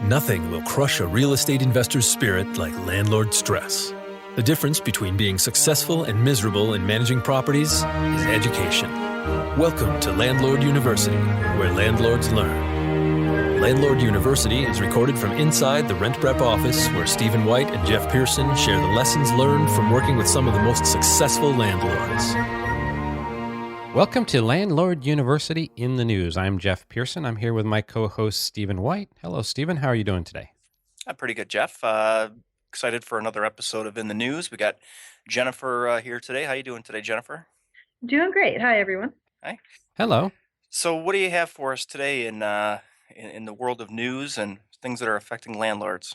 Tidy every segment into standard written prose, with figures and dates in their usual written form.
Nothing will crush a real estate investor's spirit like landlord stress. The difference between being successful and miserable in managing properties is education. Welcome to Landlord University, where landlords learn. Landlord University is recorded from inside the RentPrep office, where Stephen White and Jeff Pearson share the lessons learned from working with some of the most successful landlords. Welcome to Landlord University in the News. I'm Jeff Pearson. I'm here with my co-host, Stephen White. Hello, Stephen. How are you doing today? I'm pretty good, Jeff. Excited for another episode of In the News. We got Jennifer here today. How you doing today, Jennifer? Doing great. Hi, everyone. Hi. Hello. So, what do you have for us today in the world of news and things that are affecting landlords?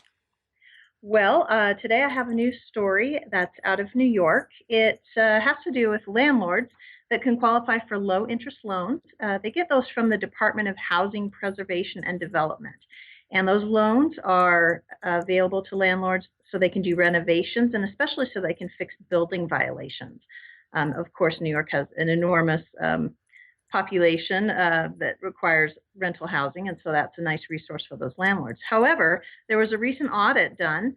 Well, today I have a news story that's out of New York. It has to do with landlords that can qualify for low-interest loans. They get those from the Department of Housing Preservation and Development. And those loans are available to landlords so they can do renovations and especially so they can fix building violations. Of course, New York has an enormous population that requires rental housing, and so that's a nice resource for those landlords. However, there was a recent audit done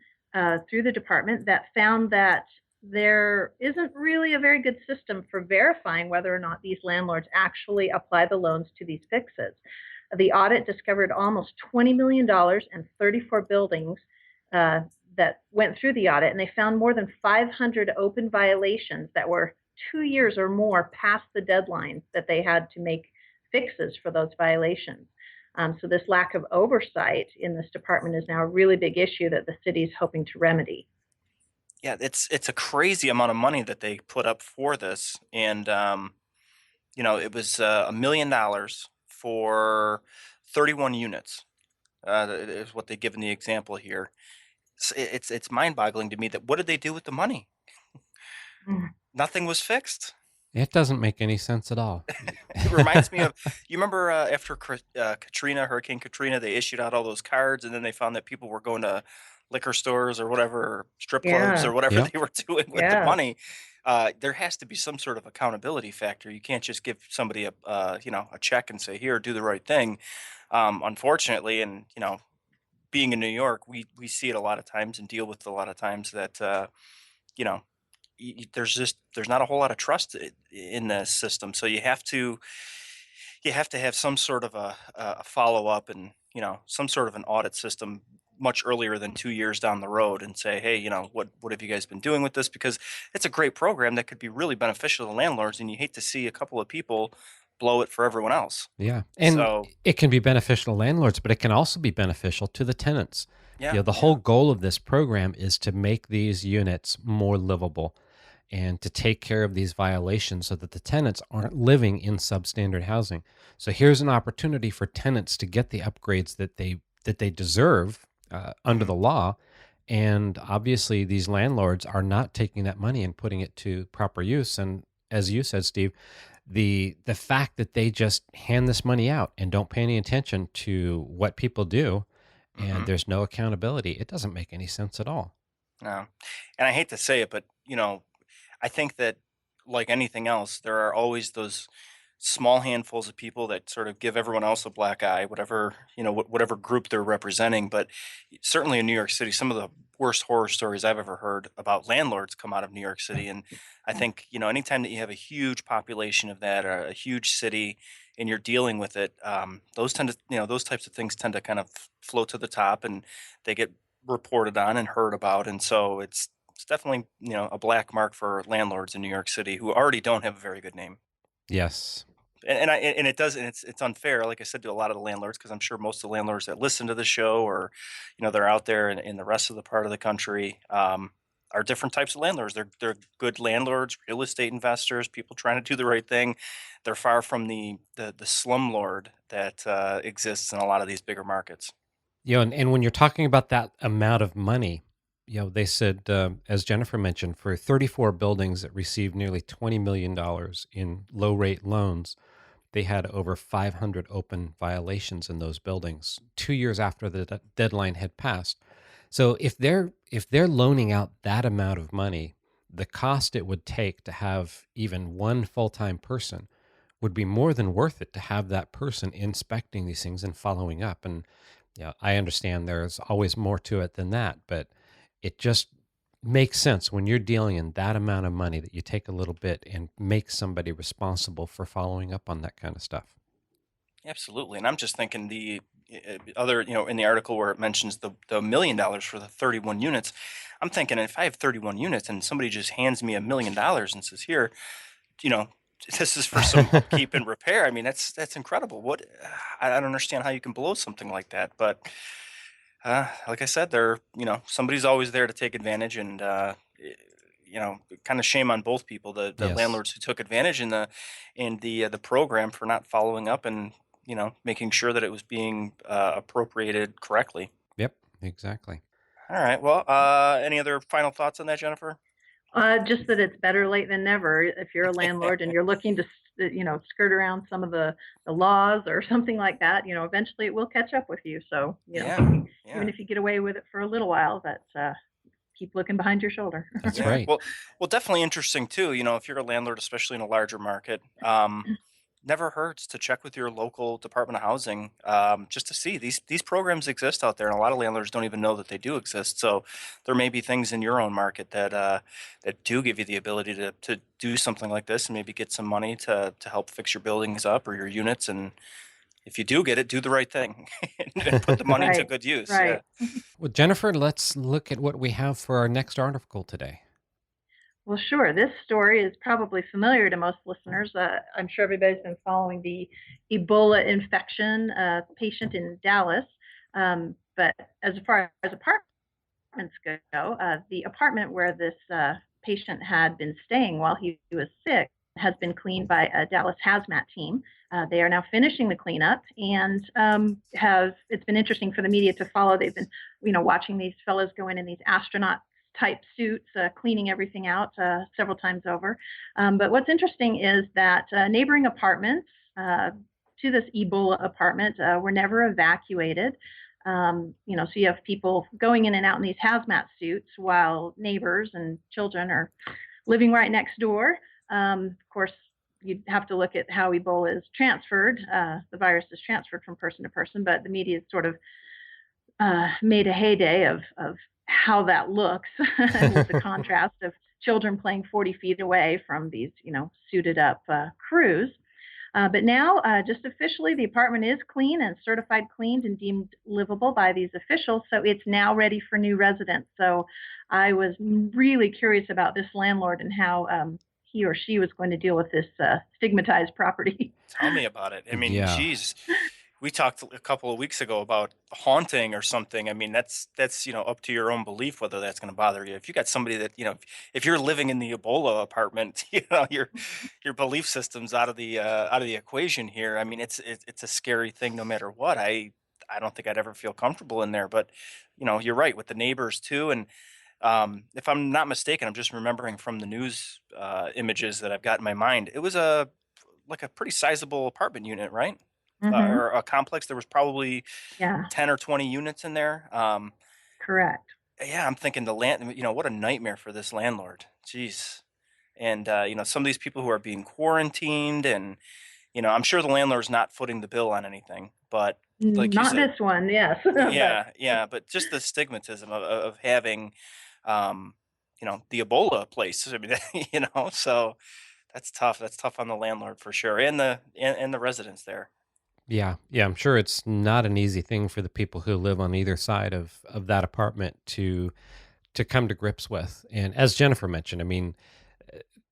through the department that found that there isn't really a very good system for verifying whether or not these landlords actually apply the loans to these fixes. The audit discovered almost $20 million and 34 buildings that went through the audit, and they found more than 500 open violations that were 2 years or more past the deadline that they had to make fixes for those violations. So this lack of oversight in this department is now a really big issue that the city is hoping to remedy. Yeah, it's a crazy amount of money that they put up for this, and it was $1 million for 31 units. Is what they give in the example here. It's mind-boggling to me that what did they do with the money? Nothing was fixed. It doesn't make any sense at all. It reminds me of, you remember after Hurricane Katrina, they issued out all those cards, and then they found that people were going to liquor stores or whatever, or strip clubs or whatever Yep. they were doing with the money. There has to be some sort of accountability factor. You can't just give somebody a check and say, here, do the right thing. Unfortunately, and being in New York, we see it a lot of times and deal with it a lot of times that there's not a whole lot of trust in the system. So you have to have some sort of a follow up and some sort of an audit system much earlier than 2 years down the road and say, hey, what have you guys been doing with this? Because it's a great program that could be really beneficial to landlords, and you hate to see a couple of people blow it for everyone else. Yeah. And So it can be beneficial to landlords, but it can also be beneficial to the tenants. yeah, The whole goal of this program is to make these units more livable and to take care of these violations so that the tenants aren't living in substandard housing. So here's an opportunity for tenants to get the upgrades that they deserve under the law. And obviously, these landlords are not taking that money and putting it to proper use. And as you said, Steve, the fact that they just hand this money out and don't pay any attention to what people do, and there's no accountability, it doesn't make any sense at all. no. And I hate to say it, but I think that, like anything else, there are always those small handfuls of people that sort of give everyone else a black eye, whatever whatever group they're representing. But certainly in New York City, some of the worst horror stories I've ever heard about landlords come out of New York City. And I think anytime that you have a huge population of that, or a huge city, and you're dealing with it, those tend to those types of things tend to kind of float to the top, and they get reported on and heard about. And so it's definitely a black mark for landlords in New York City who already don't have a very good name. Yes. And it does, and it's unfair, like I said, to a lot of the landlords, because I'm sure most of the landlords that listen to the show, or they're out there in the rest of the part of the country, are different types of landlords. They're good landlords, real estate investors, people trying to do the right thing. They're far from the slumlord that exists in a lot of these bigger markets. And when you're talking about that amount of money, they said, as Jennifer mentioned, for 34 buildings that received nearly $20 million in low rate loans, they had over 500 open violations in those buildings 2 years after the deadline had passed. So if they're loaning out that amount of money, the cost it would take to have even one full-time person would be more than worth it to have that person inspecting these things and following up. And Yeah, I understand there's always more to it than that, but it just makes sense when you're dealing in that amount of money that you take a little bit and make somebody responsible for following up on that kind of stuff. Absolutely. And I'm just thinking other, in the article where it mentions the $1 million for the 31 units, I'm thinking if I have 31 units and somebody just hands me $1 million and says, here, you know, this is for some upkeep and repair. I mean, that's incredible. I don't understand how you can blow something like that. But like I said, somebody's always there to take advantage, and kind of shame on both people, the Yes. landlords who took advantage the program for not following up and making sure that it was being appropriated correctly. Yep, exactly. All right. Well, any other final thoughts on that, Jennifer? Just that it's better late than never if you're a landlord and you're looking to, skirt around some of the laws or something like that. Eventually it will catch up with you. So, Yeah. even Yeah. if you get away with it for a little while, keep looking behind your shoulder. That's Yeah. right. Well, definitely interesting too. If you're a landlord, especially in a larger market, never hurts to check with your local Department of Housing, just to see these programs exist out there, and a lot of landlords don't even know that they do exist. So there may be things in your own market that do give you the ability to do something like this and maybe get some money to help fix your buildings up or your units. And if you do get it, do the right thing and put the money to Right, good use. Yeah. right. Well, Jennifer, let's look at what we have for our next article today. Well, sure. This story is probably familiar to most listeners. I'm sure everybody's been following the Ebola infection patient in Dallas. But as far as apartments go, the apartment where this patient had been staying while he was sick has been cleaned by a Dallas hazmat team. They are now finishing the cleanup and have. It's been interesting for the media to follow. They've been, watching these fellows go in these astronaut type suits, cleaning everything out several times over. But what's interesting is that neighboring apartments to this Ebola apartment were never evacuated. So you have people going in and out in these hazmat suits while neighbors and children are living right next door. Of course, you'd have to look at how Ebola is transferred. The virus is transferred from person to person, but the media has sort of made a heyday of how that looks with the contrast of children playing 40 feet away from these, suited up crews. But now, just officially, the apartment is clean and certified cleaned and deemed livable by these officials. So it's now ready for new residents. So I was really curious about this landlord and how he or she was going to deal with this stigmatized property. Tell me about it. I mean, Yeah. geez, we talked a couple of weeks ago about haunting or something. I mean, that's up to your own belief whether that's going to bother you. If you got somebody that if you're living in the Ebola apartment, your belief system's out of the equation here. I mean, it's a scary thing no matter what. I don't think I'd ever feel comfortable in there. But you're right with the neighbors too. And if I'm not mistaken, I'm just remembering from the news images that I've got in my mind. It was a pretty sizable apartment unit, right? Mm-hmm. Or a complex. There was probably Yeah, 10 or 20 units in there. correct. Yeah, I'm thinking what a nightmare for this landlord. Jeez. And, some of these people who are being quarantined and, I'm sure the landlord's not footing the bill on anything, but like you Not said, this one, yes. but yeah, yeah, but just the stigmatism of having, um, the Ebola place. I mean, so that's tough. That's tough on the landlord for sure. And the residents there. Yeah, yeah, I'm sure it's not an easy thing for the people who live on either side of that apartment to come to grips with. And as Jennifer mentioned, I mean,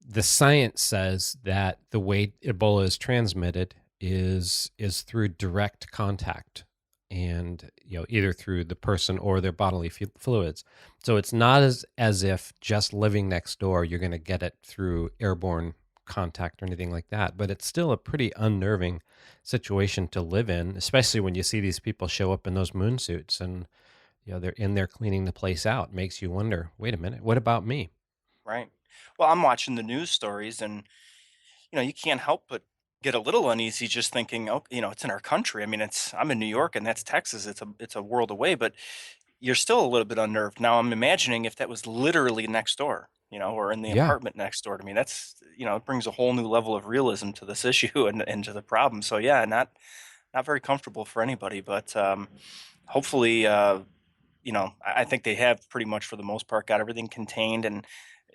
the science says that the way Ebola is transmitted is through direct contact, and either through the person or their bodily fluids. So it's not as if just living next door you're going to get it through airborne contact or anything like that, but it's still a pretty unnerving situation to live in, especially when you see these people show up in those moon suits and they're in there cleaning the place out. Makes you wonder, wait a minute, what about me? Right. Well, I'm watching the news stories and you can't help but get a little uneasy just thinking, oh, it's in our country. I mean, I'm in New York and that's Texas. It's a world away, but you're still a little bit unnerved. Now I'm imagining if that was literally next door, or in the Yeah. apartment next door to me. That's it brings a whole new level of realism to this issue and to the problem. So yeah, not very comfortable for anybody, but hopefully, I think they have pretty much for the most part got everything contained, and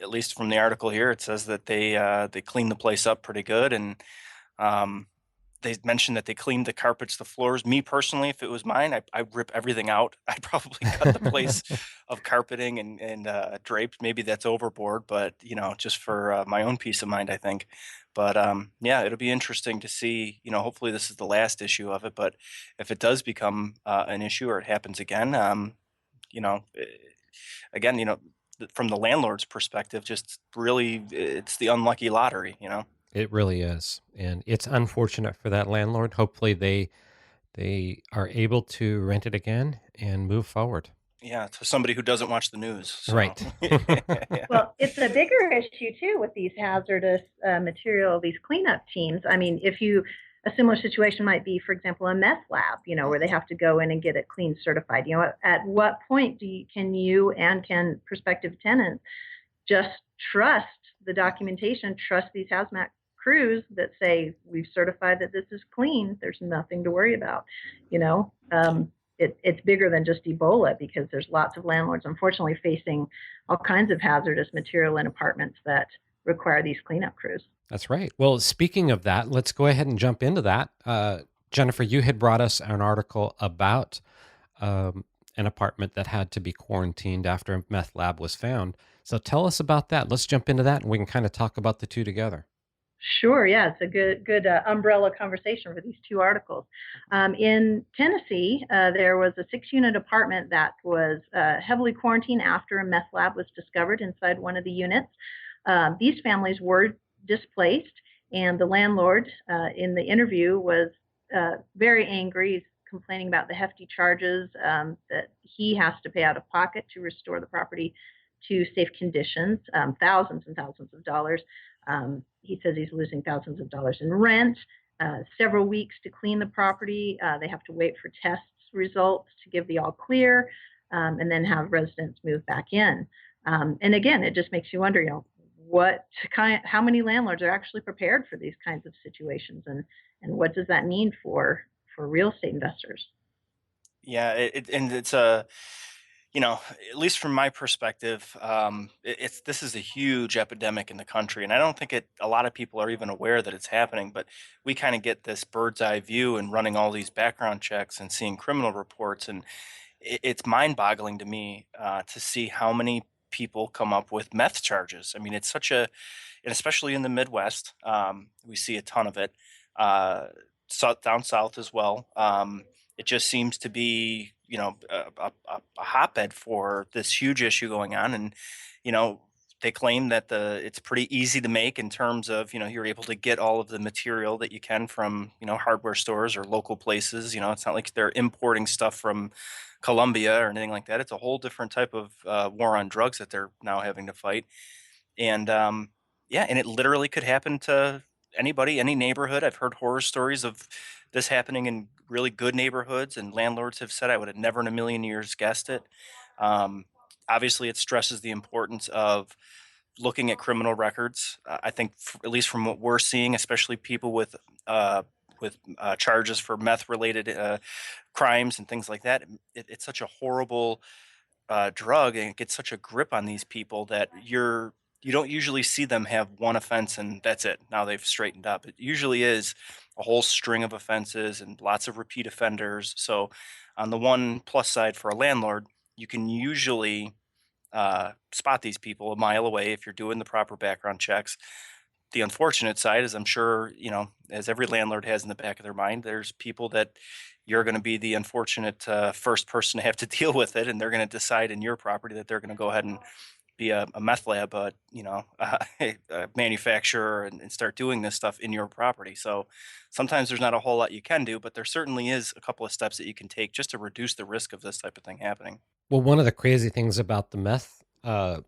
at least from the article here, it says that they cleaned the place up pretty good, and um, they mentioned that they cleaned the carpets, the floors. Me personally, if it was mine, I'd rip everything out. I'd probably cut the place of carpeting and drapes. Maybe that's overboard, but just for my own peace of mind, I think. But yeah, it'll be interesting to see. Hopefully this is the last issue of it. But if it does become an issue or it happens again, you know, eh, again, from the landlord's perspective, just really, it's the unlucky lottery. It really is, and it's unfortunate for that landlord. Hopefully, they are able to rent it again and move forward. Yeah, to somebody who doesn't watch the news. So, Right. yeah. Well, it's a bigger issue too with these hazardous material, these cleanup teams. I mean, a similar situation might be, for example, a meth lab, where they have to go in and get it clean certified. At what point can you and can prospective tenants just trust the documentation, trust these hazmat crews that say we've certified that this is clean. There's nothing to worry about. You know, it's bigger than just Ebola because there's lots of landlords, unfortunately, facing all kinds of hazardous material in apartments that require these cleanup crews. That's right. Well, speaking of that, let's go ahead and jump into that. Jennifer, you had brought us an article about an apartment that had to be quarantined after a meth lab was found. So tell us about that. Let's jump into that and we can kind of talk about the two together. Sure, yeah, it's a good umbrella conversation for these two articles. In Tennessee, there was a 6-unit apartment that was heavily quarantined after a meth lab was discovered inside one of the units. These families were displaced, and the landlord in the interview was very angry. He's complaining about the hefty charges that he has to pay out of pocket to restore the property to safe conditions, thousands and thousands of dollars. He says he's losing thousands of dollars in rent, several weeks to clean the property. They have to wait for test results to give the all clear, and then have residents move back in. And again, it just makes you wonder, how many landlords are actually prepared for these kinds of situations, and what does that mean for real estate investors? Yeah, and it's a, at least from my perspective, this is a huge epidemic in the country, and I don't think a lot of people are even aware that it's happening. But we kind of get this bird's eye view and running all these background checks and seeing criminal reports, and it's mind-boggling to me to see how many people come up with meth charges. I mean, it's such a, and especially in the Midwest, we see a ton of it. Down south as well. It just seems to be, a hotbed for this huge issue going on, and you know, they claim that it's pretty easy to make in terms of, you're able to get all of the material that you can from, hardware stores or local places. It's not like they're importing stuff from Colombia or anything like that. It's a whole different type of war on drugs that they're now having to fight. And yeah, and it literally could happen to anybody, any neighborhood. I've heard horror stories of this happening in really good neighborhoods, and landlords have said I would have never in a million years guessed it. Um, Obviously, it stresses the importance of looking at criminal records. I think, at least from what we're seeing, especially people with charges for meth-related crimes and things like that, it's such a horrible drug, and it gets such a grip on these people that you don't usually see them have one offense and that's it. Now they've straightened up. It usually is a whole string of offenses and lots of repeat offenders. So, on the one plus side for a landlord, you can usually spot these people a mile away if you're doing the proper background checks. The unfortunate side is, I'm sure, as every landlord has in the back of their mind, there's people that you're going to be the unfortunate first person to have to deal with it, and they're going to decide in your property that they're going to go ahead and be a meth lab, a manufacturer, and start doing this stuff in your property. So sometimes there's not a whole lot you can do, but there certainly is a couple of steps that you can take just to reduce the risk of this type of thing happening. Well, one of the crazy things about the meth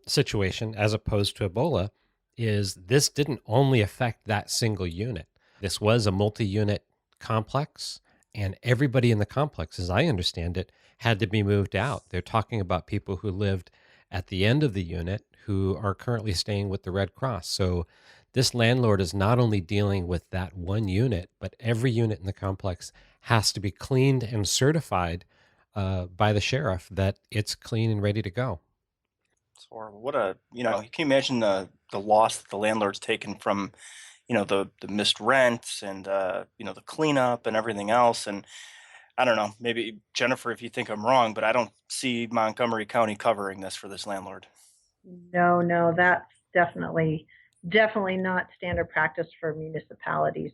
situation, as opposed to Ebola, is this didn't only affect that single unit. This was a multi unit complex, and everybody in the complex, as I understand it, had to be moved out. They're talking about people who lived at the end of the unit who are currently staying with the Red Cross. So this landlord is not only dealing with that one unit, but every unit in the complex has to be cleaned and certified by the sheriff that it's clean and ready to go. It's horrible. What a, can you imagine the loss that the landlord's taken from, the missed rents and, the cleanup and everything else. And I don't know, maybe Jennifer, if you think I'm wrong, but I don't see Montgomery County covering this for this landlord. No, that's definitely not standard practice for municipalities.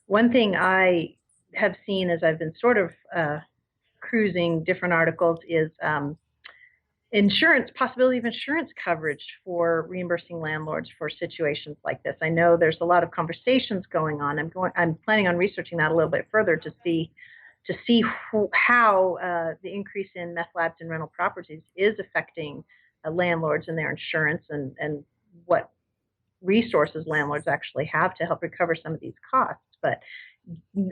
One thing I have seen as I've been sort of cruising different articles is possibility of insurance coverage for reimbursing landlords for situations like this. I know there's a lot of conversations going on. I'm planning on researching that a little bit further to see how the increase in meth labs and rental properties is affecting landlords and their insurance, and what resources landlords actually have to help recover some of these costs. But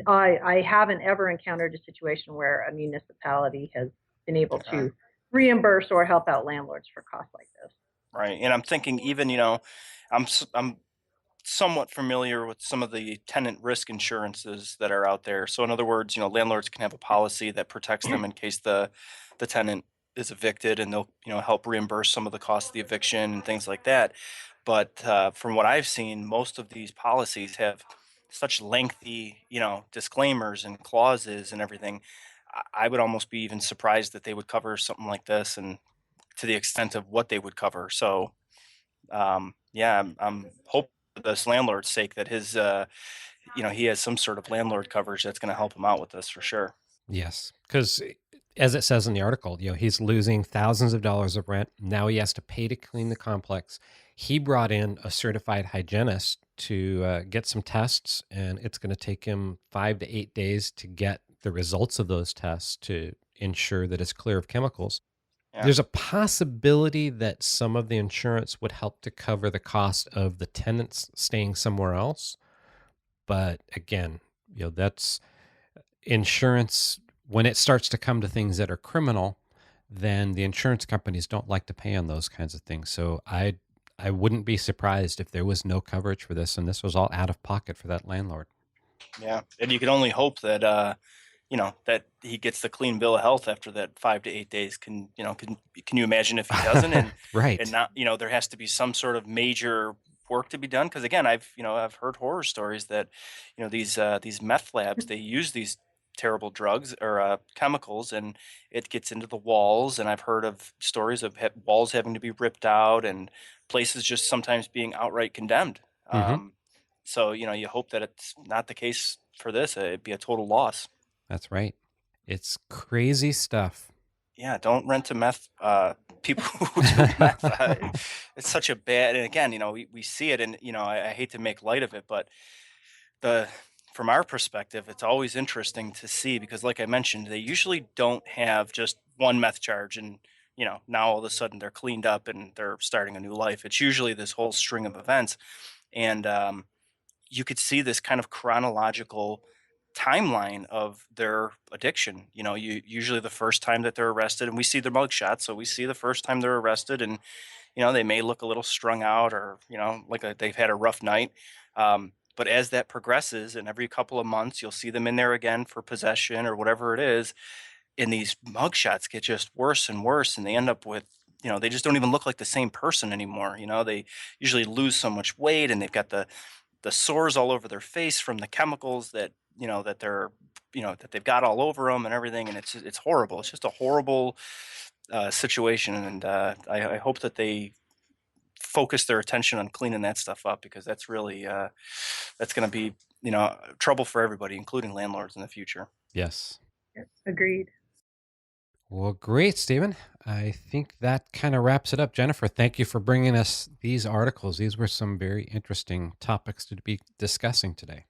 I haven't ever encountered a situation where a municipality has been able to reimburse or help out landlords for costs like this. Right. And I'm thinking even, I'm somewhat familiar with some of the tenant risk insurances that are out there. So in other words, landlords can have a policy that protects them in case the tenant is evicted, and they'll, help reimburse some of the cost of the eviction and things like that. But from what I've seen, most of these policies have such lengthy, disclaimers and clauses and everything. I would almost be even surprised that they would cover something like this, and to the extent of what they would cover. So, I'm hoping for this landlord's sake that his, he has some sort of landlord coverage that's going to help him out with this for sure. Yes, because as it says in the article, he's losing thousands of dollars of rent. Now he has to pay to clean the complex. He brought in a certified hygienist to get some tests, and it's going to take him 5 to 8 days to get the results of those tests to ensure that it's clear of chemicals. Yeah. There's a possibility that some of the insurance would help to cover the cost of the tenants staying somewhere else. But again, that's insurance. When it starts to come to things that are criminal, then the insurance companies don't like to pay on those kinds of things. So I wouldn't be surprised if there was no coverage for this, and this was all out of pocket for that landlord. Yeah. And you can only hope that, that he gets the clean bill of health after that 5 to 8 days. Can you imagine if he doesn't? And Right. And not, there has to be some sort of major work to be done. Cause again, I've heard horror stories that, these meth labs, they use these terrible drugs or chemicals, and it gets into the walls. And I've heard of stories of walls having to be ripped out and places just sometimes being outright condemned. Mhm. So, you hope that it's not the case for this. It'd be a total loss. That's right. It's crazy stuff. Yeah, don't rent to meth people who do meth. It's such a bad, and again, we see it, and I hate to make light of it, but the from our perspective, it's always interesting to see, because like I mentioned, they usually don't have just one meth charge and now all of a sudden they're cleaned up and they're starting a new life. It's usually this whole string of events. And you could see this kind of chronological timeline of their addiction. You usually the first time that they're arrested, and we see their mugshots, so we see the first time they're arrested, and they may look a little strung out, or they've had a rough night. But as that progresses, and every couple of months you'll see them in there again for possession or whatever it is, and these mugshots get just worse and worse, and they end up with they just don't even look like the same person anymore. They usually lose so much weight, and they've got the sores all over their face from the chemicals that that they're that they've got all over them and everything, and it's horrible. It's just a horrible situation, and I hope that they focus their attention on cleaning that stuff up, because that's really that's going to be trouble for everybody, including landlords in the future. Yes. Agreed. Well, great, Stephen. I think that kind of wraps it up. Jennifer, thank you for bringing us these articles. These were some very interesting topics to be discussing today.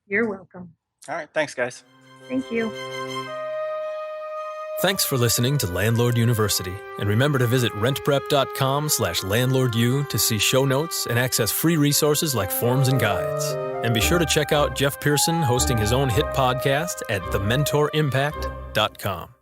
You're welcome. All right, thanks, guys. Thank you. Thanks for listening to Landlord University, and remember to visit rentprep.com/landlordu to see show notes and access free resources like forms and guides. And be sure to check out Jeff Pearson hosting his own hit podcast at thementorimpact.com.